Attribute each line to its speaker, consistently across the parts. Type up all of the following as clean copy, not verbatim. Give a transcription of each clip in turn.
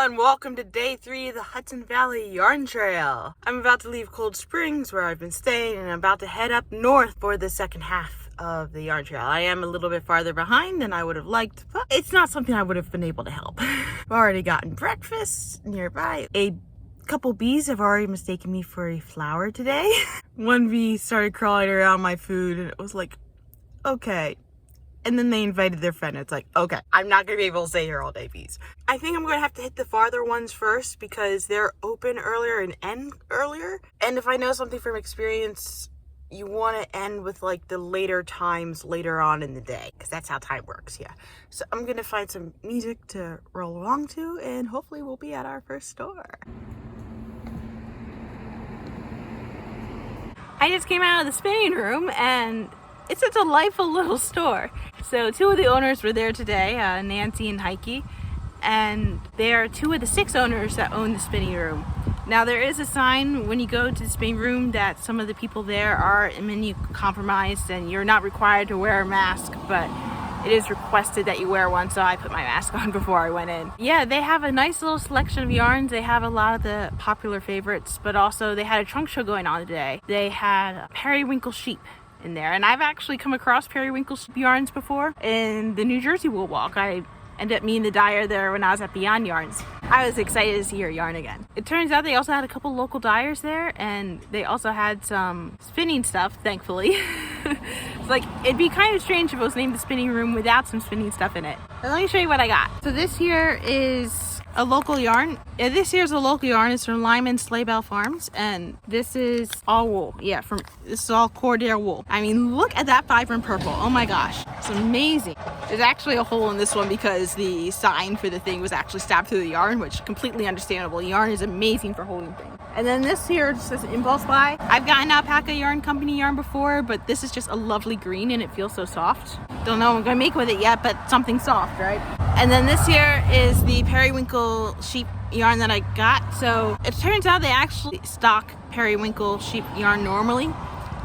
Speaker 1: everyone, welcome to day 3 of the Hudson Valley Yarn Trail. I'm about to leave Cold Springs where I've been staying and I'm about to head up north for the second half of the yarn trail. I am a little bit farther behind than I would have liked, but it's not something I would have been able to help. I've already gotten breakfast nearby. A couple bees have already mistaken me for a flower today. One bee started crawling around my food and it was like, okay. And then they invited their friend. It's like, okay, I'm not going to be able to stay here all day, bees. I think I'm going to have to hit the farther ones first because they're open earlier and end earlier. And if I know something from experience, you want to end with like the later times later on in the day because that's how time works, yeah. So I'm going to find some music to roll along to and hopefully we'll be at our first store. I just came out of the spinning room and it's a delightful little store. So 2 of the owners were there today, Nancy and Heike, and they are 2 of the 6 owners that own the spinning room. Now there is a sign when you go to the spinning room that some of the people there are immunocompromised and you're not required to wear a mask, but it is requested that you wear one, so I put my mask on before I went in. Yeah, they have a nice little selection of yarns. They have a lot of the popular favorites, but also they had a trunk show going on today. They had periwinkle sheep in there, and I've actually come across periwinkle yarns before in the New Jersey Wool Walk. I ended up meeting the dyer there when I was at Beyond Yarns. I was excited to see her yarn again. It turns out they also had a couple local dyers there, and they also had some spinning stuff, thankfully. It's like, it'd be kind of strange if it was named the spinning room without some spinning stuff in it. But let me show you what I got. So this here is a local yarn. Yeah, this here's a local yarn. It's from Lyman Sleighbell Farms, and this is all wool. Yeah, this is all Cordair wool. I mean, look at that vibrant purple. Oh my gosh, it's amazing. There's actually a hole in this one because the sign for the thing was actually stabbed through the yarn, which completely understandable. Yarn is amazing for holding things. And then this here just says impulse buy. I've gotten Alpaca Yarn Company yarn before, but this is just a lovely green and it feels so soft. Don't know what I'm gonna make with it yet, but something soft, right? And then this here is the periwinkle sheep yarn that I got. So it turns out they actually stock periwinkle sheep yarn normally,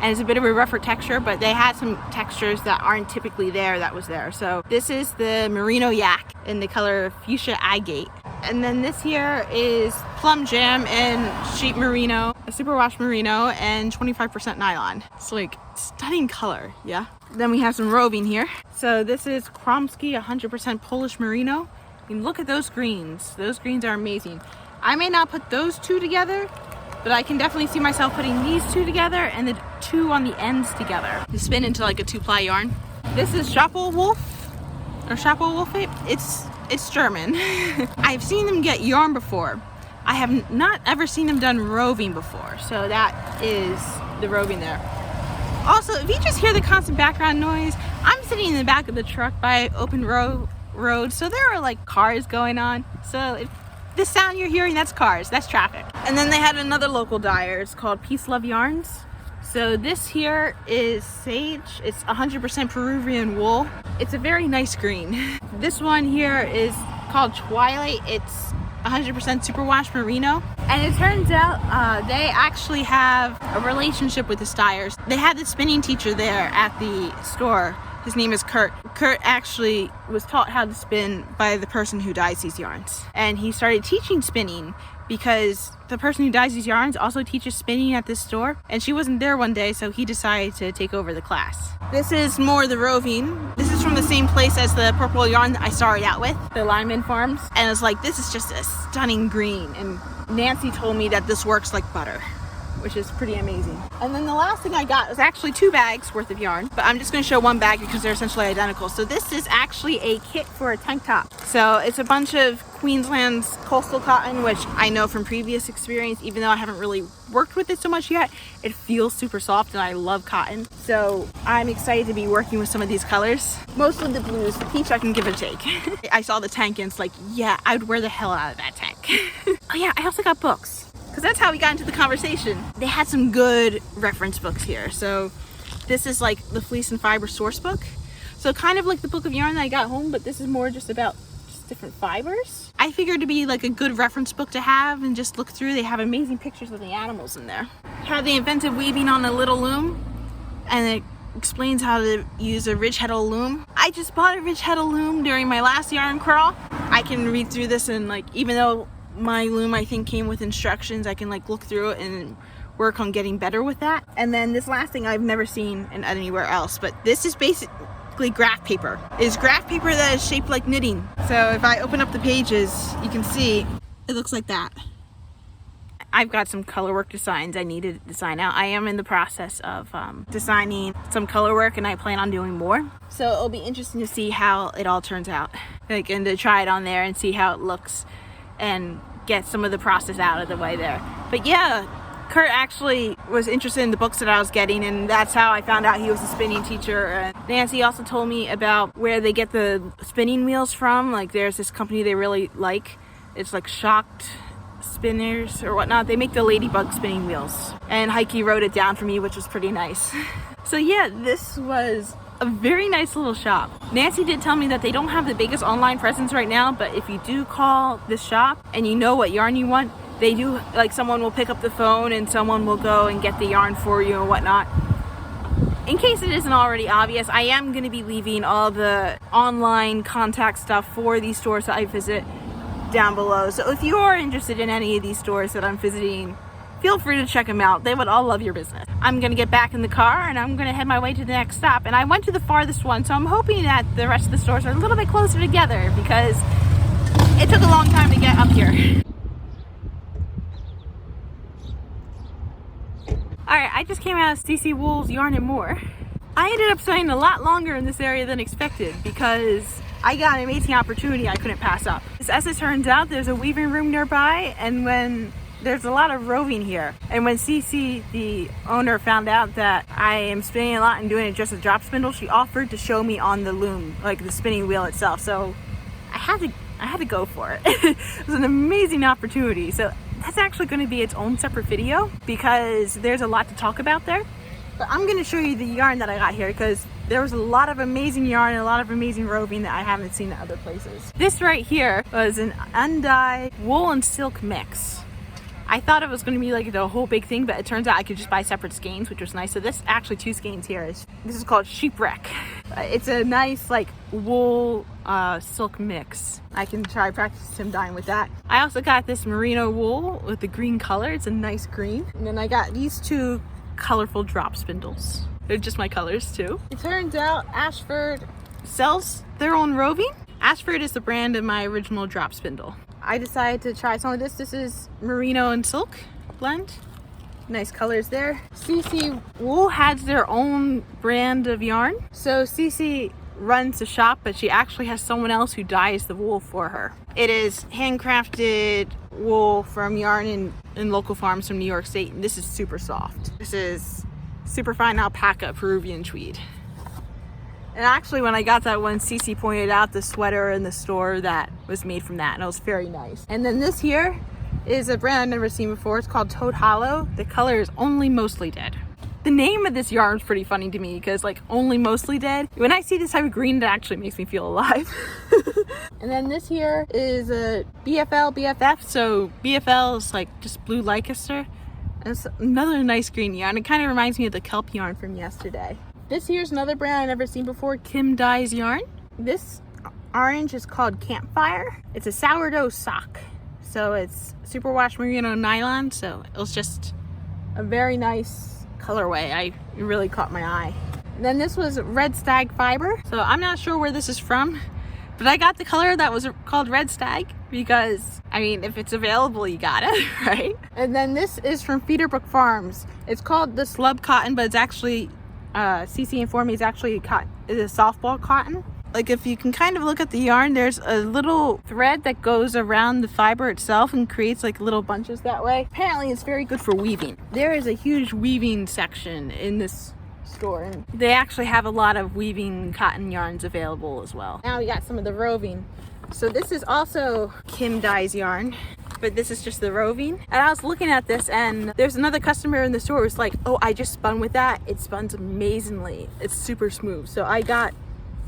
Speaker 1: and it's a bit of a rougher texture, but they had some textures that aren't typically there that was there. So this is the merino yak in the color fuchsia agate. And then this here is plum jam and sheep merino, a superwash merino, and 25% nylon. It's like stunning color, yeah? Then we have some roving here. So this is Kromsky 100% Polish merino. I mean, look at those greens. Those greens are amazing. I may not put those 2 together, but I can definitely see myself putting these 2 together and the 2 on the ends together to spin into like a 2-ply yarn. This is Schapelwolf, or Schapelwolf. It's German. I've seen them get yarn before. I have not ever seen them done roving before, so that is the roving there. Also, if you just hear the constant background noise, I'm sitting in the back of the truck by open road, so there are like cars going on. So if the sound you're hearing, that's cars, that's traffic. And then they had another local dyer. It's called Peace Love Yarns. So this here is sage. It's 100% Peruvian wool. It's a very nice green. This one here is called Twilight. It's 100% superwash merino. And it turns out they actually have a relationship with the dyers. They had the spinning teacher there at the store. His name is Kurt. Kurt actually was taught how to spin by the person who dyes these yarns. And he started teaching spinning because the person who dyes these yarns also teaches spinning at this store. And she wasn't there one day, so he decided to take over the class. This is more the roving. This is from the same place as the purple yarn that I started out with, the Lyman Farms. And it's like, this is just a stunning green. And Nancy told me that this works like butter, which is pretty amazing. And then the last thing I got was actually 2 bags worth of yarn, but I'm just gonna show 1 bag because they're essentially identical. So this is actually a kit for a tank top. So it's a bunch of Queensland's coastal cotton, which I know from previous experience, even though I haven't really worked with it so much yet, it feels super soft and I love cotton. So I'm excited to be working with some of these colors. Most of the blues, the peach I can give it a take. I saw the tank and it's like, yeah, I'd wear the hell out of that tank. Oh yeah, I also got books, because that's how we got into the conversation. They had some good reference books here. So this is like the Fleece and Fiber source book. So kind of like the book of yarn that I got home, but this is more just about different fibers. I figured to be like a good reference book to have and just look through. They have amazing pictures of the animals in there. Had the inventive weaving on a little loom, and it explains how to use a ridge heddle loom. I just bought a ridge heddle loom during my last yarn crawl. I can read through this and, like, even though my loom, I think, came with instructions. I can like look through it and work on getting better with that. And then this last thing I've never seen in anywhere else, but this is basically graph paper. It's graph paper that is shaped like knitting. So if I open up the pages, you can see it looks like that. I've got some colorwork designs I need to design out. I am in the process of designing some colorwork, and I plan on doing more. So it'll be interesting to see how it all turns out. Like, and to try it on there and see how it looks and get some of the process out of the way there. But yeah, Kurt actually was interested in the books that I was getting, and that's how I found out he was a spinning teacher. And Nancy also told me about where they get the spinning wheels from. Like, there's this company they really like. It's like Shocked Spinners or whatnot. They make the ladybug spinning wheels, and Heike wrote it down for me, which was pretty nice. So yeah, this was a very nice little shop. Nancy did tell me that they don't have the biggest online presence right now, but if you do call this shop and you know what yarn you want, they do, like, someone will pick up the phone and someone will go and get the yarn for you and whatnot. In case it isn't already obvious, I am going to be leaving all the online contact stuff for these stores that I visit down below. So if you are interested in any of these stores that I'm visiting, feel free to check them out. They would all love your business. I'm gonna get back in the car and I'm gonna head my way to the next stop. And I went to the farthest one, so I'm hoping that the rest of the stores are a little bit closer together because it took a long time to get up here. Alright, I just came out of CC Wool's Yarn and More. I ended up staying a lot longer in this area than expected because I got an amazing opportunity I couldn't pass up. As it turns out, there's a weaving room nearby, and when there's a lot of roving here. And when Cece, the owner, found out that I am spinning a lot and doing it just a drop spindle, she offered to show me on the loom, like the spinning wheel itself. So I had to go for it. It was an amazing opportunity. So that's actually going to be its own separate video because there's a lot to talk about there. But I'm going to show you the yarn that I got here because there was a lot of amazing yarn and a lot of amazing roving that I haven't seen at other places. This right here was an undyed wool and silk mix. I thought it was going to be like the whole big thing, but it turns out I could just buy separate skeins, which was nice. So this actually 2 skeins here. This is called Sheepwreck. It's a nice like wool silk mix. I can try practice some dyeing with that. I also got this merino wool with the green color. It's a nice green. And then I got these 2 colorful drop spindles. They're just my colors too. It turns out Ashford sells their own roving. Ashford is the brand of my original drop spindle. I decided to try some of this. This is merino and silk blend. Nice colors there. CC Wool has their own brand of yarn. So CC runs the shop, but she actually has someone else who dyes the wool for her. It is handcrafted wool from yarn in local farms from New York State, and this is super soft. This is super fine alpaca Peruvian tweed. And actually when I got that one, Cece pointed out the sweater in the store that was made from that, and it was very nice. And then this here is a brand I've never seen before. It's called Toad Hollow. The color is Only Mostly Dead. The name of this yarn is pretty funny to me because like Only Mostly Dead, when I see this type of green, it actually makes me feel alive. And then this here is a BFF. So BFL is like just blue Leicester. And it's another nice green yarn. It kind of reminds me of the kelp yarn from yesterday. This here's another brand I've never seen before, Kim Dyes Yarn. This orange is called Campfire. It's a sourdough sock. So it's superwash merino nylon. So it was just a very nice colorway. It really caught my eye. And then this was Red Stag Fiber. So I'm not sure where this is from, but I got the color that was called Red Stag because, I mean, if it's available, you got it, right? And then this is from Feederbrook Farms. It's called the Slub Cotton, but it's actually, CC informed me it's actually cotton. It's a softball cotton. Like if you can kind of look at the yarn, there's a little thread that goes around the fiber itself and creates like little bunches that way. Apparently it's very good for weaving. There is a huge weaving section in this store, and they actually have a lot of weaving cotton yarns available as well. Now we got some of the roving. So this is also Kim Dyes yarn, but this is just the roving. And I was looking at this, and there's another customer in the store who's like, oh, I just spun with that. It spuns amazingly. It's super smooth. So I got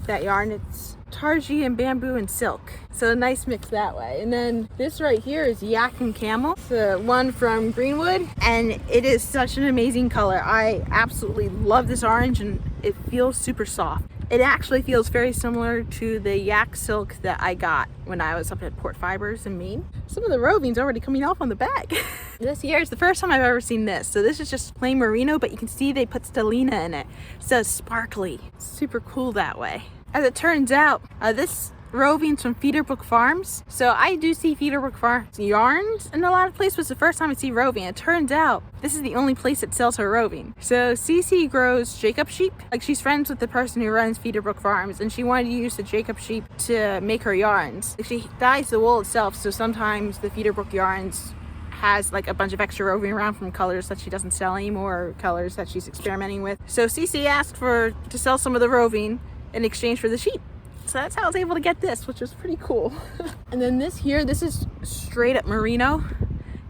Speaker 1: that yarn. It's tarji and bamboo and silk, so a nice mix that way. And then this right here is Yak and Camel. It's the one from Greenwood, and it is such an amazing color. I absolutely love this orange, and it feels super soft. It actually feels very similar to the yak silk that I got when I was up at Port Fibers in Maine. Some of the roving's already coming off on the back. This here is the first time I've ever seen this. So this is just plain merino, but you can see they put stellina in it. So it's sparkly. Super cool that way. As it turns out, this roving's from Feederbrook Farms. So I do see Feederbrook Farms yarns in a lot of places. It's the first time I see roving. It turns out this is the only place that sells her roving. So Cece grows Jacob sheep. Like, she's friends with the person who runs Feederbrook Farms, and she wanted to use the Jacob sheep to make her yarns. She dyes the wool itself, so sometimes the Feederbrook yarns has like a bunch of extra roving around from colors that she doesn't sell anymore, or colors that she's experimenting with. So Cece asked to sell some of the roving in exchange for the sheep. So that's how I was able to get this, which was pretty cool. And then this here, this is straight up merino,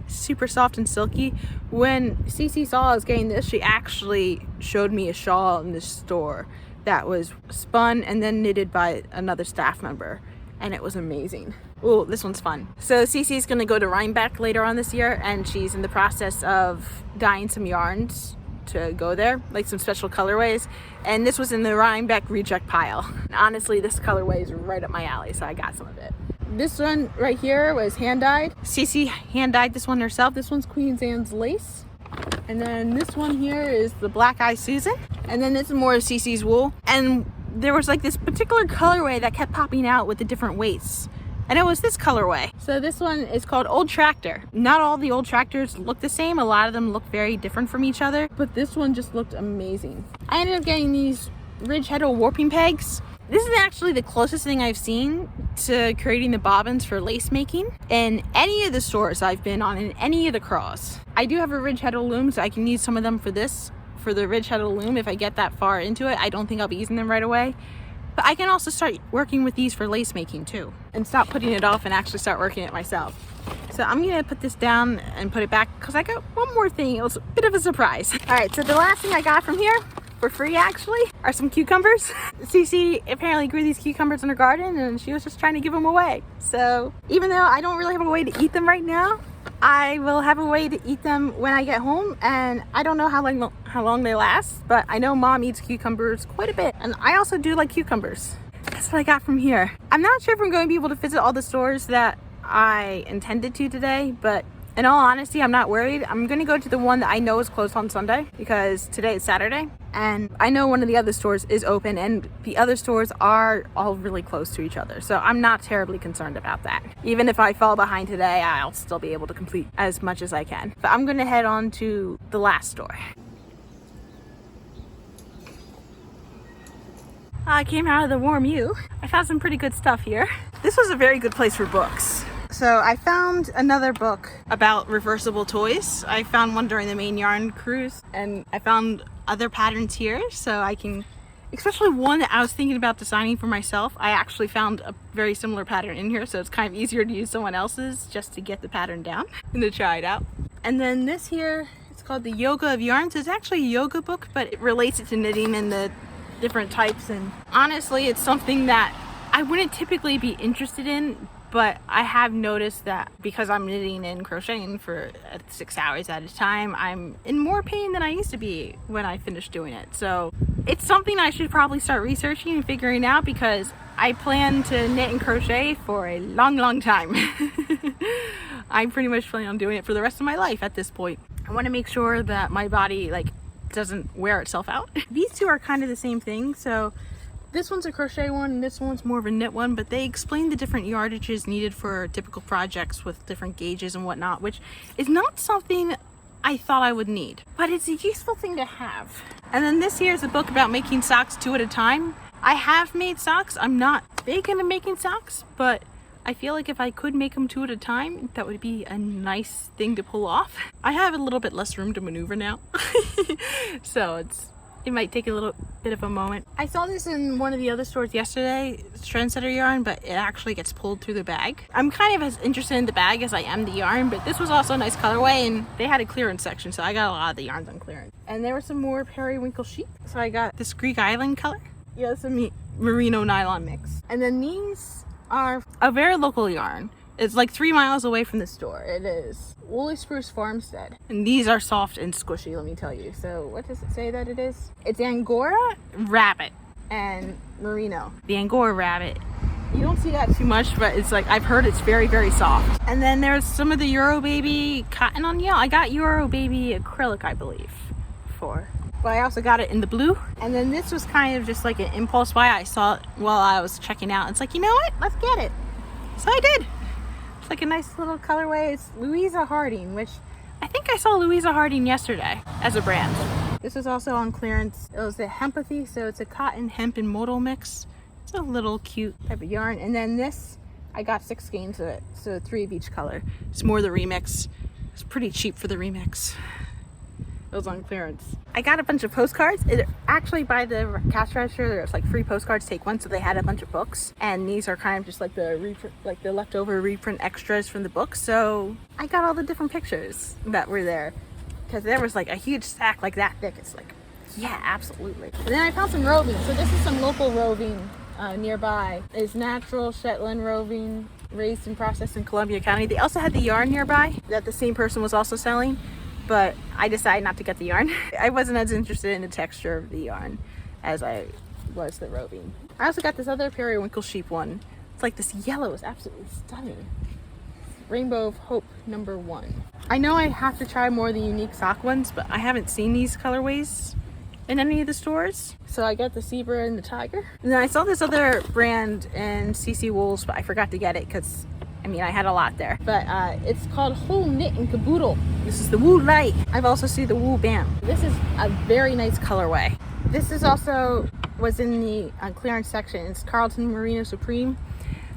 Speaker 1: super soft and silky. When Cece saw I was getting this, she actually showed me a shawl in this store that was spun and then knitted by another staff member, and it was amazing. Oh, this one's fun. So Cece's gonna go to Rhinebeck later on this year, and she's in the process of dyeing some yarns to go there, like some special colorways, and this was in the Rhinebeck reject pile. And honestly, this colorway is right up my alley, so I got some of it. This one right here was hand dyed. Cece hand dyed this one herself. This one's Queen's Anne's lace, and then this one here is the Black Eye Susan, and then this is more of Cece's wool. And there was like this particular colorway that kept popping out with the different weights, and it was this colorway. So this one is called Old Tractor. Not all the old tractors look the same. A lot of them look very different from each other, but this one just looked amazing. I ended up getting these ridge heddle warping pegs. This is actually the closest thing I've seen to creating the bobbins for lace making in any of the stores I've been on, in any of the craws. I do have a ridge heddle loom, so I can use some of them for this, for the ridge heddle loom if I get that far into it. I don't think I'll be using them right away. But I can also start working with these for lace making too, and stop putting it off and actually start working it myself. So I'm gonna put this down and put it back because I got one more thing. It was a bit of a surprise. All right, so the last thing I got from here, for free actually, are some cucumbers. Cece apparently grew these cucumbers in her garden, and she was just trying to give them away. So even though I don't really have a way to eat them right now, I will have a way to eat them when I get home, and I don't know how long they last, but I know Mom eats cucumbers quite a bit, and I also do like cucumbers. That's what I got from here. I'm not sure if I'm going to be able to visit all the stores that I intended to today, but in all honesty, I'm not worried. I'm going to go to the one that I know is closed on Sunday, because today is Saturday, and I know one of the other stores is open, and the other stores are all really close to each other, so I'm not terribly concerned about that. Even if I fall behind today, I'll still be able to complete as much as I can. But I'm going to head on to the last store. I came out of the warm U. I found some pretty good stuff here. This was a very good place for books. So I found another book about reversible toys. I found one during the Maine Yarn cruise, and I found other patterns here, so I can, especially one that I was thinking about designing for myself. I actually found a very similar pattern in here, so it's kind of easier to use someone else's just to get the pattern down and to try it out. And then this here, it's called The Yoga of Yarns. It's actually a yoga book, but it relates it to knitting and the different types, and honestly it's something that I wouldn't typically be interested in, but I have noticed that because I'm knitting and crocheting for 6 hours at a time, I'm in more pain than I used to be when I finished doing it. So it's something I should probably start researching and figuring out, because I plan to knit and crochet for a long time. I pretty much plan on doing it for the rest of my life at this point. I want to make sure that my body doesn't wear itself out. These two are kind of the same thing. So this one's a crochet one and this one's more of a knit one, but they explain the different yardages needed for typical projects with different gauges and whatnot, which is not something I thought I would need, but it's a useful thing to have. And then this here is a book about making socks 2 at a time. I have made socks. I'm not big into making socks, but I feel like if I could make them 2 at a time, that would be a nice thing to pull off. I have a little bit less room to maneuver now. So it might take a little bit of a moment. I saw this in one of the other stores yesterday, Trendsetter yarn, but it actually gets pulled through the bag. I'm kind of as interested in the bag as I am the yarn, but this was also a nice colorway, and they had a clearance section, so I got a lot of the yarns on clearance. And there were some more periwinkle sheep, so I got this Greek Island color. Yeah, it's a merino nylon mix. And then these are a very local yarn. It's like 3 miles away from the store. It is Woolly Spruce Farmstead. And these are soft and squishy, let me tell you. So what does it say that it is? It's Angora Rabbit. And merino. The Angora rabbit. You don't see that too much, but it's like, I've heard it's very, very soft. And then there's some of the Euro Baby cotton on yellow. I got Euro Baby acrylic, I believe, before. But I also got it in the blue. And then this was kind of just like an impulse buy. I saw it while I was checking out. It's like, you know what? Let's get it. So I did. It's like a nice little colorway. It's Louisa Harding, which I think I saw Louisa Harding yesterday as a brand. This was also on clearance. It was the Hempathy, so it's a cotton, hemp, and modal mix. It's a little cute type of yarn. And then this, I got 6 skeins of it, so 3 of each color. It's more the remix. It's pretty cheap for the remix. It was on clearance. I got a bunch of postcards. It actually, by the cash register, there's like free postcards, take one, so they had a bunch of books. And these are kind of just like the leftover reprint extras from the book. So I got all the different pictures that were there, because there was like a huge stack like that thick. It's like, yeah, absolutely. And then I found some roving. So this is some local roving nearby. It's natural Shetland roving, raised and processed in Columbia County. They also had the yarn nearby that the same person was also selling, but I decided not to get the yarn. I wasn't as interested in the texture of the yarn as I was the roving. I also got this other periwinkle sheep one. It's like this yellow is absolutely stunning. Rainbow of Hope #1. I know I have to try more of the unique sock ones, but I haven't seen these colorways in any of the stores. So I got the zebra and the tiger. And then I saw this other brand in CC Wools, but I forgot to get it because, I mean, I had a lot there. But it's called Whole Knit and Caboodle. This is the Woo Light. I've also seen the Woo Bam. This is a very nice colorway. This is also was in the clearance section. It's Carlton Merino Supreme.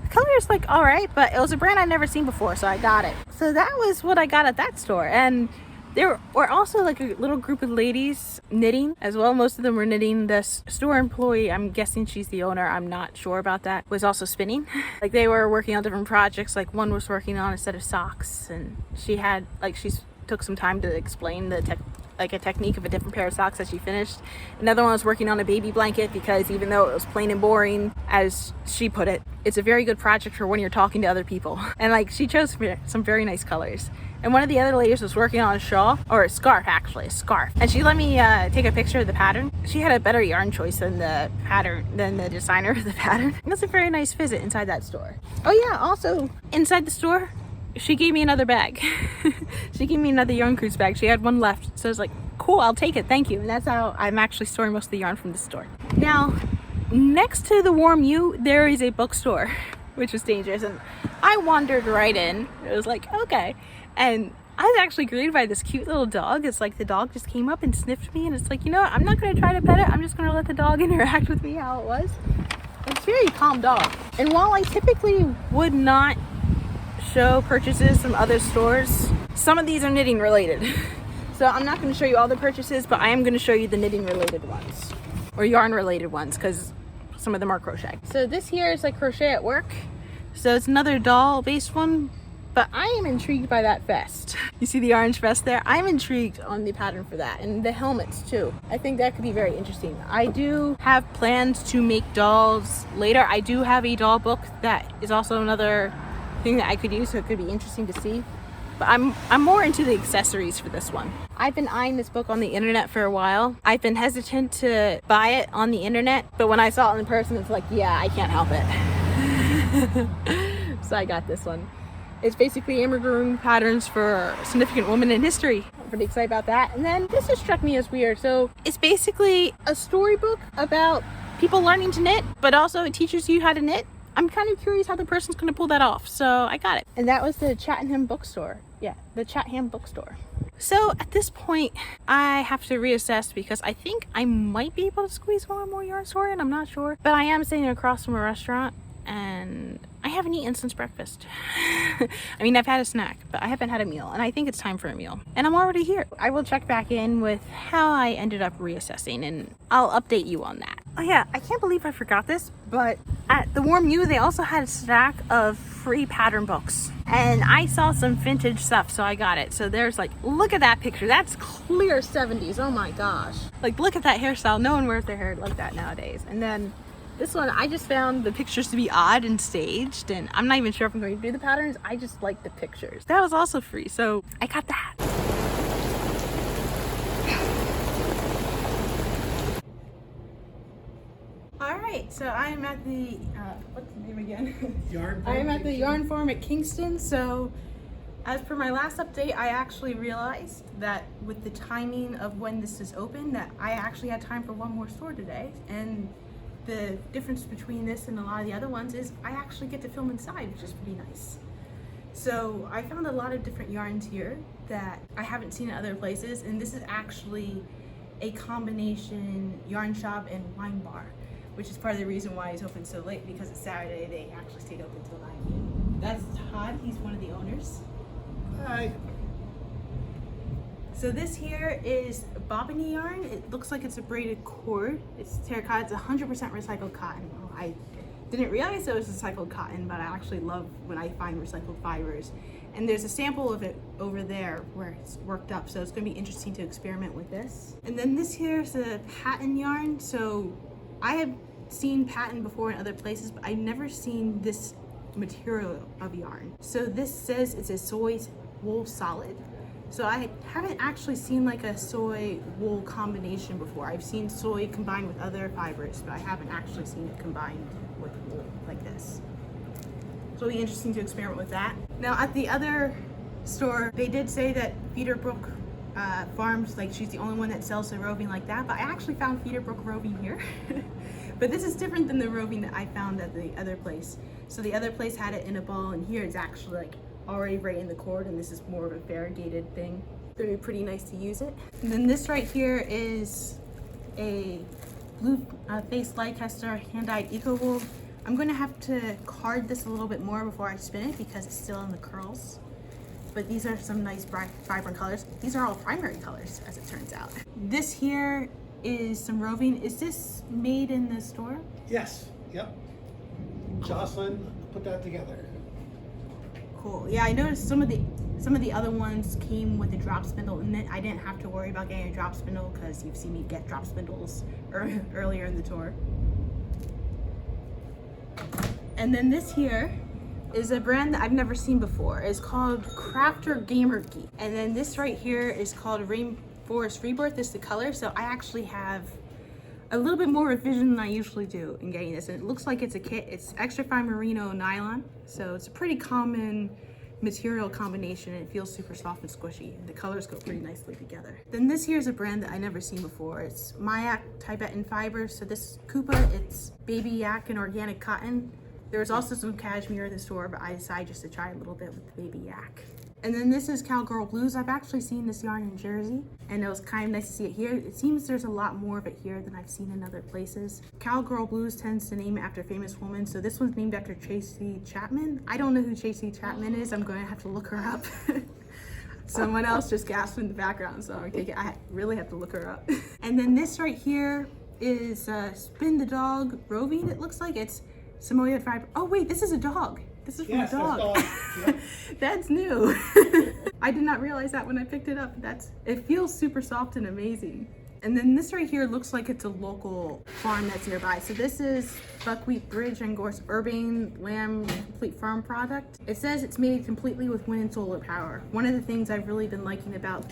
Speaker 1: The color is like all right, but it was a brand I'd never seen before, so I got it. So that was what I got at that store. And there were also like a little group of ladies knitting as well. Most of them were knitting. The store employee, I'm guessing she's the owner, I'm not sure about that, was also spinning. Like they were working on different projects. Like one was working on a set of socks, and she had like, she took some time to explain the a technique of a different pair of socks that she finished. Another one was working on a baby blanket, because even though it was plain and boring, as she put it, it's a very good project for when you're talking to other people. And like, she chose some very nice colors. And one of the other ladies was working on a shawl, or a scarf actually, a scarf. And she let me take a picture of the pattern. She had a better yarn choice than the designer of the pattern. It was a very nice visit inside that store. Oh yeah, also inside the store, she gave me another bag. She gave me another Yarn Cruise bag. She had one left. So I was like, cool, I'll take it, thank you. And that's how I'm actually storing most of the yarn from this store. Now, next to the Warm U, there is a bookstore, which was dangerous. And I wandered right in. It was like, okay. And I was actually greeted by this cute little dog. It's like the dog just came up and sniffed me, and it's like, you know what? I'm not going to try to pet it. I'm just going to let the dog interact with me how it was. It's a very calm dog. And while I typically would not show purchases from other stores, some of these are knitting related. So I'm not going to show you all the purchases, but I am going to show you the knitting related ones, or yarn related ones, because some of them are crochet. So this here is like crochet at work. So it's another doll based one. But I am intrigued by that vest. You see the orange vest there? I'm intrigued on the pattern for that, and the helmets too. I think that could be very interesting. I do have plans to make dolls later. I do have a doll book that is also another thing that I could use, so it could be interesting to see. But I'm more into the accessories for this one. I've been eyeing this book on the internet for a while. I've been hesitant to buy it on the internet, but when I saw it in person, it's like, yeah, I can't help it. So I got this one. It's basically amigurumi patterns for significant women in history. I'm pretty excited about that. And then this just struck me as weird. So it's basically a storybook about people learning to knit, but also it teaches you how to knit. I'm kind of curious how the person's going to pull that off. So I got it. And that was the Chatham bookstore. Yeah, the Chatham bookstore. So at this point, I have to reassess, because I think I might be able to squeeze one more yarn store in. I'm not sure. But I am sitting across from a restaurant, and I haven't eaten since breakfast. I mean, I've had a snack, but I haven't had a meal, and I think it's time for a meal. And I'm already here. I will check back in with how I ended up reassessing, and I'll update you on that. Oh yeah, I can't believe I forgot this, but at the Warm U, they also had a stack of free pattern books. And I saw some vintage stuff, so I got it. So there's like, look at that picture. That's clear 70s. Oh my gosh. Like, look at that hairstyle. No one wears their hair like that nowadays. And then this one, I just found the pictures to be odd and staged, and I'm not even sure if I'm going to do the patterns. I just like the pictures. That was also free, so I got that. All right, so I am at the, what's the name again?
Speaker 2: Yarnpond.
Speaker 1: I am at the yarn farm at Kingston. So as per my last update, I actually realized that with the timing of when this is open, that I actually had time for one more store today. And the difference between this and a lot of the other ones is I actually get to film inside, which is pretty nice. So I found a lot of different yarns here that I haven't seen in other places. And this is actually a combination yarn shop and wine bar, which is part of the reason why it's open so late, because it's Saturday. They actually stayed open till 9 p.m. That's Todd, he's one of the owners.
Speaker 2: Hi.
Speaker 1: So this here is bobbiny yarn. It looks like it's a braided cord. It's terracotta, it's 100% recycled cotton. Well, I didn't realize it was recycled cotton, but I actually love when I find recycled fibers. And there's a sample of it over there where it's worked up, so it's gonna be interesting to experiment with this. And then this here is a pattern yarn. So I have seen pattern before in other places, but I've never seen this material of yarn. So this says it's a soy wool solid. So I haven't actually seen like a soy wool combination before. I've seen soy combined with other fibers, but I haven't actually seen it combined with wool like this. So it'll be interesting to experiment with that. Now at the other store, they did say that Feederbrook Farms, like she's the only one that sells the roving like that, but I actually found Feederbrook roving here. But this is different than the roving that I found at the other place. So the other place had it in a ball, and here it's actually like already right in the cord, and this is more of a variegated thing. It's gonna be pretty nice to use it. And then this right here is a blue face Leicester hand-dyed eco wool. I'm gonna have to card this a little bit more before I spin it because it's still in the curls. But these are some nice bright, vibrant colors. These are all primary colors, as it turns out. This here is some roving. Is this made in the store?
Speaker 2: Yes. Yep. Jocelyn put that together.
Speaker 1: Cool. Yeah, I noticed some of the other ones came with a drop spindle, and then I didn't have to worry about getting a drop spindle because you've seen me get drop spindles earlier in the tour. And then this here is a brand that I've never seen before. It's called Crafter Gamer Geek. And then this right here is called Rainforest Rebirth. This is the color. So I actually have a little bit more revision than I usually do in getting this. And it looks like it's a kit. It's extra fine merino nylon. So it's a pretty common material combination. It feels super soft and squishy. And the colors go pretty nicely together. Then this here is a brand that I never seen before. It's Mayak Tibetan Fibers. So this is Kupa. It's baby yak and organic cotton. There was also some cashmere in the store, but I decided just to try a little bit with the baby yak. And then this is Cowgirl Blues. I've actually seen this yarn in Jersey, and it was kind of nice to see it here. It seems there's a lot more of it here than I've seen in other places. Cowgirl Blues tends to name it after a famous woman, so this one's named after Tracy Chapman. I don't know who Tracy Chapman is. I'm going to have to look her up. Someone else just gasped in the background, so I really have to look her up. And then this right here is Spin the Dog roving. It looks like it's Samoyed fiber. Oh wait, this is a dog. This is from a dog. Yep. That's new. I did not realize that when I picked it up. It feels super soft and amazing. And then this right here looks like it's a local farm that's nearby. So this is Buckwheat Bridge and Gorse Urbane Lamb Complete Farm product. It says it's made completely with wind and solar power. One of the things I've really been liking about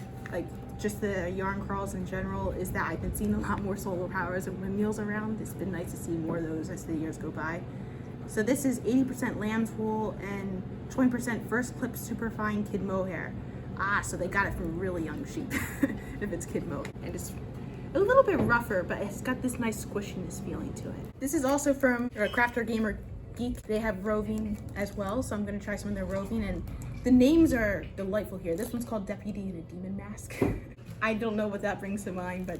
Speaker 1: just the yarn crawls in general is that I've been seeing a lot more solar powers and windmills around. It's been nice to see more of those as the years go by. So this is 80% lamb's wool and 20% first clip superfine kid mohair. So they got it from really young sheep if it's kid mo. And it's a little bit rougher, but it's got this nice squishiness feeling to it. This is also from Crafter Gamer Geek. They have roving as well, so I'm gonna try some of their roving, and the names are delightful here. This one's called Deputy in a Demon Mask. I don't know what that brings to mind, but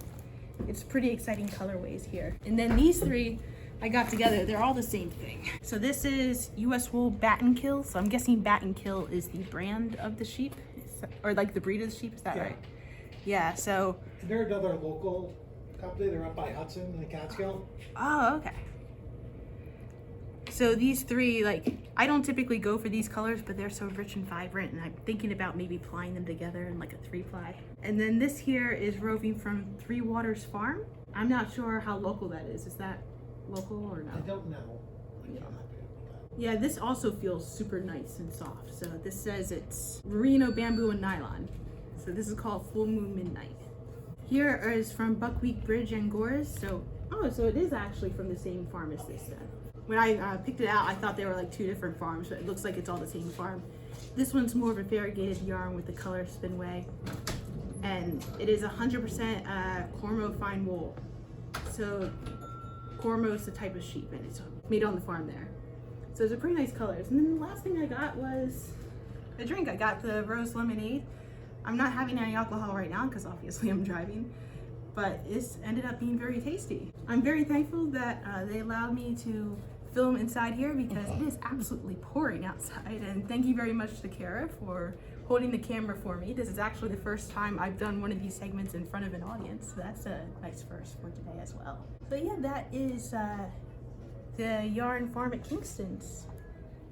Speaker 1: it's pretty exciting colorways here. And then these three I got together, they're all the same thing. So this is US Wool Bat and Kill. So I'm guessing Bat and Kill is the brand of the sheep, or like the breed of the sheep, is that right? Yeah, so.
Speaker 2: And they're another local company. They're up by Hudson in the Catskill.
Speaker 1: Oh, okay. So these three, I don't typically go for these colors, but they're so rich and vibrant, and I'm thinking about maybe plying them together in like a 3-ply. And then this here is roving from Three Waters Farm. I'm not sure how local that is. Is that local or no?
Speaker 2: I don't know.
Speaker 1: Yeah, this also feels super nice and soft. So this says it's merino, bamboo, and nylon. So this is called Full Moon Midnight. Here is from Buckwheat Bridge and Gores. So Oh, so it is actually from the same farm as this then. When I picked it out, I thought they were like 2 different farms, but it looks like it's all the same farm. This one's more of a variegated yarn with the color spinway. And it is 100% Cormo fine wool. So Cormo is the type of sheep and it's made on the farm there. So it's a pretty nice colors. And then the last thing I got was a drink. I got the rose lemonade. I'm not having any alcohol right now because obviously I'm driving, but this ended up being very tasty. I'm very thankful that they allowed me to film inside here because it is absolutely pouring outside. And thank you very much to Kara for holding the camera for me. This is actually the first time I've done one of these segments in front of an audience. So that's a nice first for today as well. So yeah, that is the yarn farm at Kingston's.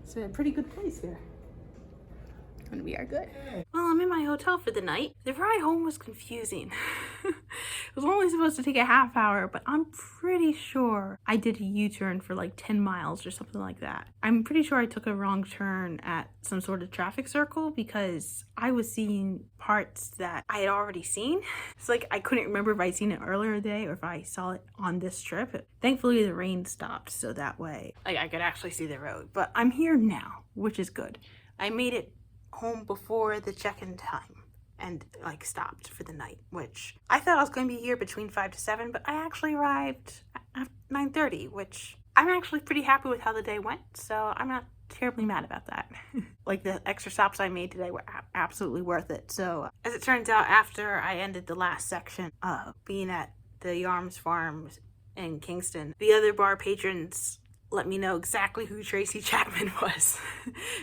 Speaker 1: It's a pretty good place here. And we are good. Well, I'm in my hotel for the night. The ride home was confusing. It was only supposed to take a half hour, but I'm pretty sure I did a U-turn for like 10 miles or something like that. I'm pretty sure I took a wrong turn at some sort of traffic circle because I was seeing parts that I had already seen. It's like I couldn't remember if I'd seen it earlier in the day or if I saw it on this trip. Thankfully, the rain stopped, so that way I could actually see the road. But I'm here now, which is good. I made it home before the check-in time and like stopped for the night, which I thought I was going to be here between 5 to 7, but I actually arrived at 9:30, which I'm actually pretty happy with how the day went, so I'm not terribly mad about that. Like the extra stops I made today were absolutely worth it. So as it turns out, after I ended the last section of being at the Yarms Farms in Kingston, the other bar patrons let me know exactly who Tracy Chapman was.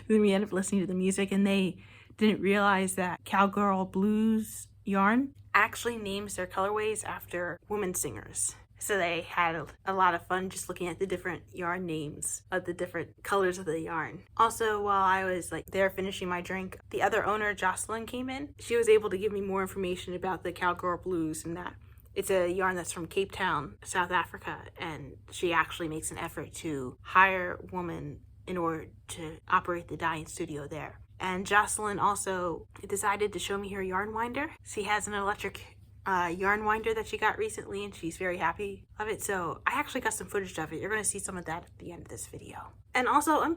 Speaker 1: Then we ended up listening to the music and they didn't realize that Cowgirl Blues yarn actually names their colorways after women singers. So they had a lot of fun just looking at the different yarn names of the different colors of the yarn. Also, while I was like there finishing my drink, the other owner, Jocelyn, came in. She was able to give me more information about the Cowgirl Blues and that it's a yarn that's from Cape Town, South Africa, and she actually makes an effort to hire women in order to operate the dyeing studio there. And Jocelyn also decided to show me her yarn winder. She has an electric yarn winder that she got recently and she's very happy of it. So I actually got some footage of it. You're going to see some of that at the end of this video. And also, I'm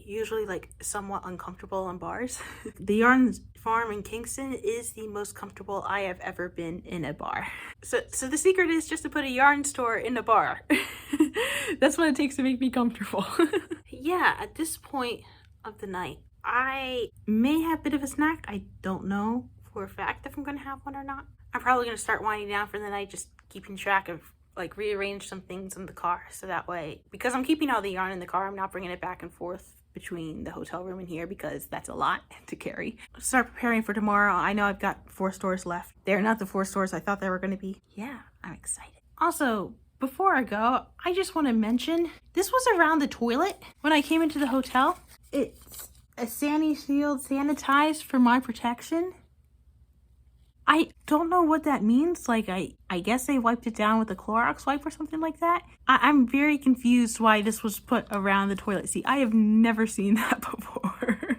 Speaker 1: usually like somewhat uncomfortable on bars. The yarn farm in Kingston is the most comfortable I have ever been in a bar. So the secret is just to put a yarn store in a bar. That's what it takes to make me comfortable. Yeah, at this point of the night, I may have a bit of a snack. I don't know for a fact if I'm going to have one or not. I'm probably going to start winding down for the night, just keeping track of like rearrange some things in the car. So that way, because I'm keeping all the yarn in the car, I'm not bringing it back and forth between the hotel room and here because that's a lot to carry. Start preparing for tomorrow. I know I've got 4 stores left. They're not the 4 stores I thought they were going to be. Yeah, I'm excited. Also, before I go, I just want to mention, this was around the toilet when I came into the hotel. It's a Sani Shield sanitized for my protection. I don't know what that means. Like, I guess they wiped it down with a Clorox wipe or something like that. I'm very confused why this was put around the toilet seat. I have never seen that before.